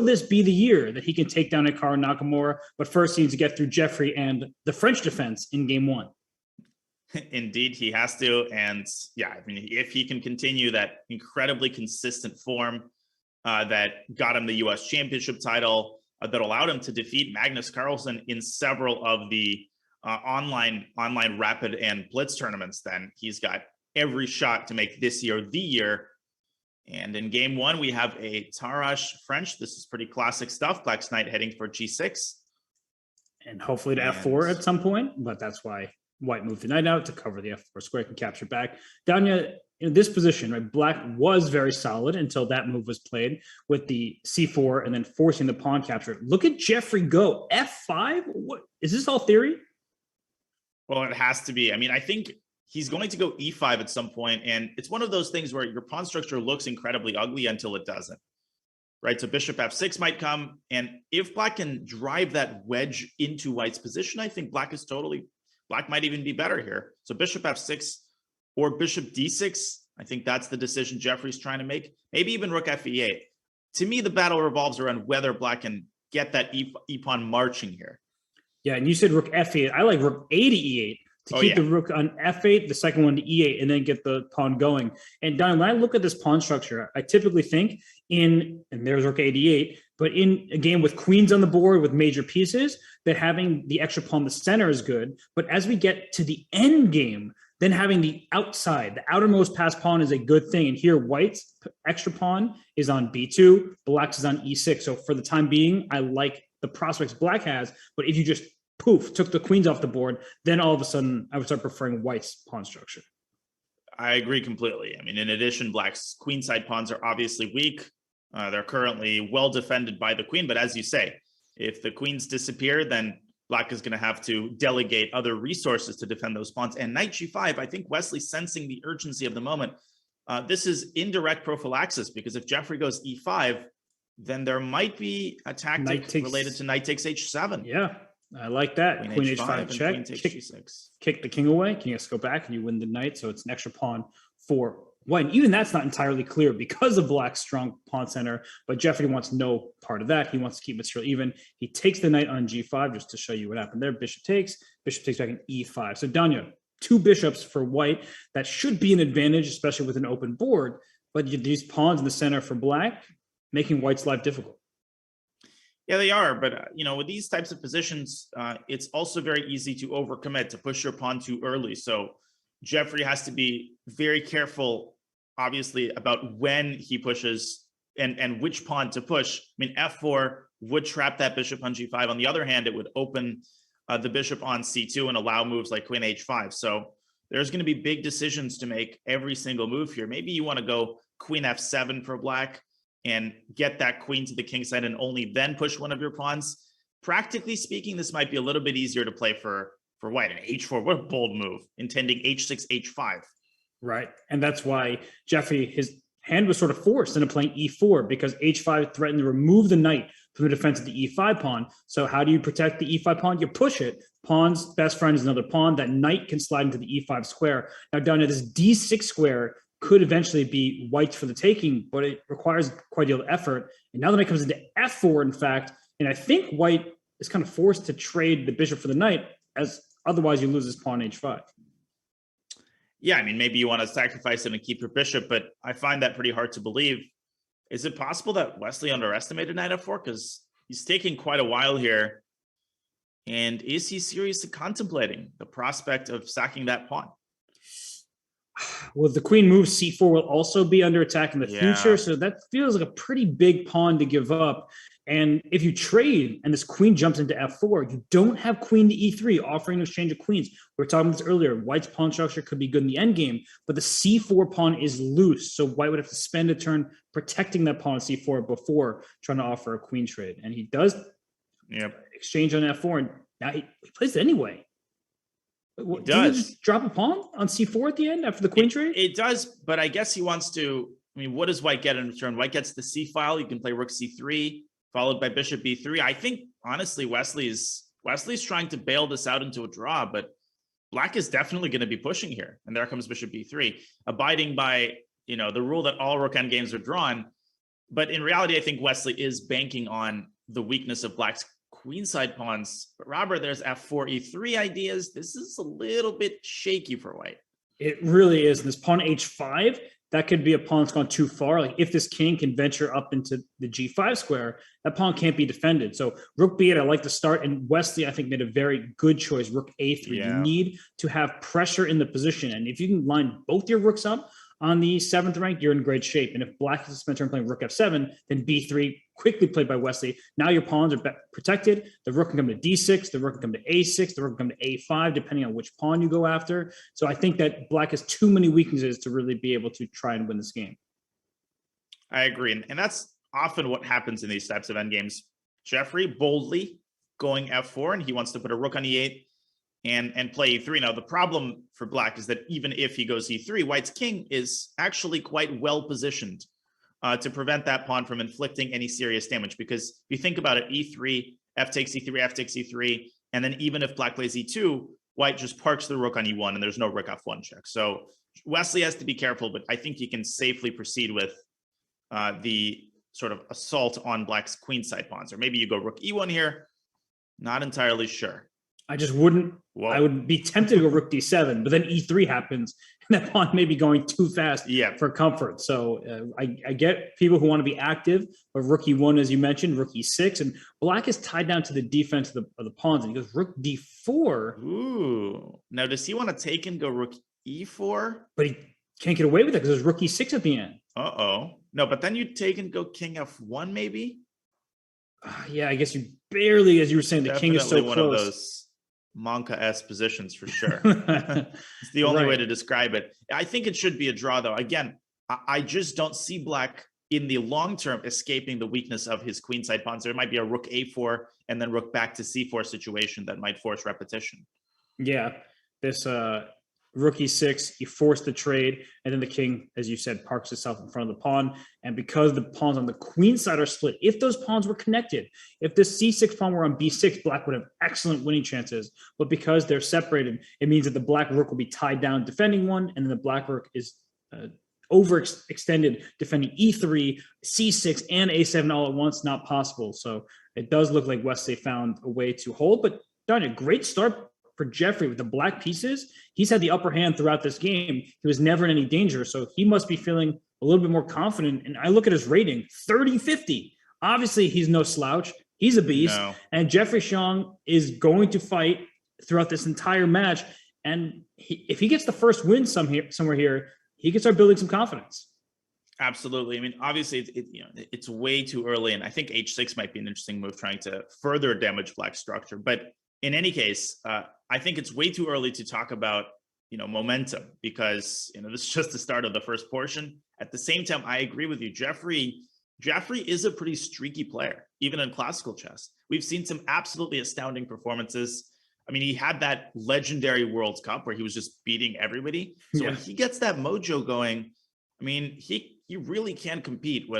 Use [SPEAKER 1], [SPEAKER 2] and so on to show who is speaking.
[SPEAKER 1] will this be the year that he can take down Hikaru Nakamura? But first, he needs to get through Jeffrey and the French defense in game one.
[SPEAKER 2] Indeed, he has to. And yeah, I mean, if he can continue that incredibly consistent form that got him the US Championship title, that allowed him to defeat Magnus Carlsen in several of the online rapid and blitz tournaments, then he's got every shot to make this year the year. And in game one, we have a Tarrasch French. This is pretty classic stuff. Black's knight heading for g6.
[SPEAKER 1] And hopefully to f4 at some point, but that's why White moved the knight out to cover the f4 square, can capture back. Danya, in this position, right, Black was very solid until that move was played with the c4 and then forcing the pawn capture. Look at Jeffrey go f5. What is this all theory?
[SPEAKER 2] Well, it has to be. I mean, I think he's going to go e5 at some point, and it's one of those things where your pawn structure looks incredibly ugly until it doesn't. Right, so bishop f6 might come, and if Black can drive that wedge into White's position, I think Black might even be better here. So bishop f6 or bishop d6, I think that's the decision Jeffrey's trying to make. Maybe even rook fe8. To me, the battle revolves around whether Black can get that e-pawn marching here.
[SPEAKER 1] Yeah, and you said rook f8. I like rook a to e8 to keep the rook on f8, the second one to e8, and then get the pawn going. And Don, when I look at this pawn structure, I typically think and there's rook a to e8, but in a game with queens on the board with major pieces, that having the extra pawn in the center is good. But as we get to the end game, then having the outside, the outermost passed pawn is a good thing. And here, White's extra pawn is on b2, Black's is on e6. So for the time being, I like the prospects Black has. But if you just took the queens off the board, then all of a sudden I would start preferring White's pawn structure.
[SPEAKER 2] I agree completely. I mean, in addition, Black's queenside pawns are obviously weak. They're currently well defended by the queen. But as you say, if the queens disappear, then Black is going to have to delegate other resources to defend those pawns. And knight g5, I think Wesley sensing the urgency of the moment. This is indirect prophylaxis, because if Jeffrey goes e5, then there might be a tactic related to knight takes h7.
[SPEAKER 1] Yeah, I like that. Queen h5 check, kick the king away. King has to go back and you win the knight. So it's an extra pawn for White. And even that's not entirely clear because of Black's strong pawn center, but Jeffrey wants no part of that. He wants to keep it still even. He takes the knight on g5 just to show you what happened there. Bishop takes back in e5. So Danya, two bishops for White. That should be an advantage, especially with an open board, but these pawns in the center for Black, making White's life difficult.
[SPEAKER 2] Yeah, they are. But, with these types of positions, it's also very easy to overcommit, to push your pawn too early. So Jeffrey has to be very careful, obviously, about when he pushes and which pawn to push. I mean, f4 would trap that bishop on g5. On the other hand, it would open the bishop on c2 and allow moves like queen h5. So there's going to be big decisions to make every single move here. Maybe you want to go queen f7 for Black and get that queen to the king side and only then push one of your pawns. Practically speaking, this might be a little bit easier to play for White. And h4, what a bold move, intending h6, h5.
[SPEAKER 1] Right. And that's why Jeffrey, his hand was sort of forced into playing e4 because h5 threatened to remove the knight from the defense of the e5 pawn. So how do you protect the e5 pawn? You push it. Pawn's best friend is another pawn. That knight can slide into the e5 square. Now, down to this d6 square could eventually be White's for the taking, but it requires quite a deal of effort. And now the knight comes into f4, in fact, and I think White is kind of forced to trade the bishop for the knight, as otherwise you lose this pawn h5.
[SPEAKER 2] Yeah, I mean, maybe you want to sacrifice it and keep your bishop, but I find that pretty hard to believe. Is it possible that Wesley underestimated knight f4? Because he's taking quite a while here. And is he seriously contemplating the prospect of sacking that pawn?
[SPEAKER 1] Well, the queen moves, c4 will also be under attack in the future. So that feels like a pretty big pawn to give up. And if you trade and this queen jumps into f4, you don't have queen to e3 offering an exchange of queens. We were talking about this earlier. White's pawn structure could be good in the endgame, but the c4 pawn is loose. So White would have to spend a turn protecting that pawn on c4 before trying to offer a queen trade. And he does exchange on f4, and now he plays it anyway.
[SPEAKER 2] It does.
[SPEAKER 1] He just drop a pawn on c4 at the end after the queen trade?
[SPEAKER 2] It does, but I guess he wants to. I mean, what does White get in return? White gets the c file. You can play rook c3, followed by bishop b3. I think, honestly, Wesley's trying to bail this out into a draw, but Black is definitely going to be pushing here. And there comes bishop b3, abiding by the rule that all rook endgames are drawn. But in reality, I think Wesley is banking on the weakness of Black's queenside pawns. But Robert, there's f4, e3 ideas. This is a little bit shaky for White.
[SPEAKER 1] It really is. This pawn h5, that could be a pawn that's gone too far. Like if this king can venture up into the g5 square, that pawn can't be defended. So rook b8, I like to start. And Wesley, I think, made a very good choice. Rook a3.
[SPEAKER 2] Yeah.
[SPEAKER 1] You need to have pressure in the position. And if you can line both your rooks up on the 7th rank, you're in great shape. And if Black is spent turn playing rook f7, then b3, quickly played by Wesley. Now your pawns are protected. The rook can come to d6, the rook can come to a6, the rook can come to a5, depending on which pawn you go after. So I think that Black has too many weaknesses to really be able to try and win this game.
[SPEAKER 2] I agree. And that's often what happens in these types of endgames. Jeffrey boldly going f4, and he wants to put a rook on e8 and play e3. Now, the problem for Black is that even if he goes e3, White's king is actually quite well positioned to prevent that pawn from inflicting any serious damage. Because if you think about it, e3, f takes e3, f takes e3, and then even if Black plays e2, White just parks the rook on e1, and there's no rook f1 check. So Wesley has to be careful, but I think he can safely proceed with the sort of assault on Black's queenside pawns. Or maybe you go rook e1 here. Not entirely sure.
[SPEAKER 1] I just wouldn't.
[SPEAKER 2] Whoa.
[SPEAKER 1] I would be tempted to go rook d7, but then e3 happens, and that pawn may be going too fast for comfort. So I get people who want to be active, but rook e1, as you mentioned, rook e6, and Black is tied down to the defense of the pawns, and he goes rook d4.
[SPEAKER 2] Ooh. Now, does he want to take and go rook e4?
[SPEAKER 1] But he can't get away with it because there's rook e6 at the end.
[SPEAKER 2] Uh-oh. No, but then you take and go king f1, maybe?
[SPEAKER 1] Yeah, I guess you barely, as you were saying, the king is so
[SPEAKER 2] one
[SPEAKER 1] close.
[SPEAKER 2] Of those Monka-esque positions for sure. It's the only way to describe it. I think it should be a draw, though. Again, I just don't see Black in the long term escaping the weakness of his queenside pawns. There might be a rook a4 and then rook back to c4 situation that might force repetition.
[SPEAKER 1] Yeah, this rook e6, you force the trade, and then the king, as you said, parks itself in front of the pawn. And because the pawns on the queen side are split, if those pawns were connected, if the c6 pawn were on b6, Black would have excellent winning chances. But because they're separated, it means that the Black rook will be tied down defending one, and then the Black rook is overextended defending e3, c6, and a7 all at once. Not possible. So it does look like Wesley found a way to hold, but darn it, great start for Jeffrey with the Black pieces. He's had the upper hand throughout this game. He was never in any danger, so he must be feeling a little bit more confident. And I look at his rating, 30-50. Obviously, he's no slouch. He's a beast.
[SPEAKER 2] No.
[SPEAKER 1] And Jeffrey Xiong is going to fight throughout this entire match. And if he gets the first win somewhere here, he can start building some confidence.
[SPEAKER 2] Absolutely. I mean, obviously, it's way too early, and I think h6 might be an interesting move, trying to further damage Black's structure. But in any case, I think it's way too early to talk about, momentum, because, this is just the start of the first portion. At the same time, I agree with you. Jeffrey is a pretty streaky player, even in classical chess. We've seen some absolutely astounding performances. I mean, he had that legendary World Cup where he was just beating everybody. So when he gets that mojo going, I mean, he really can compete with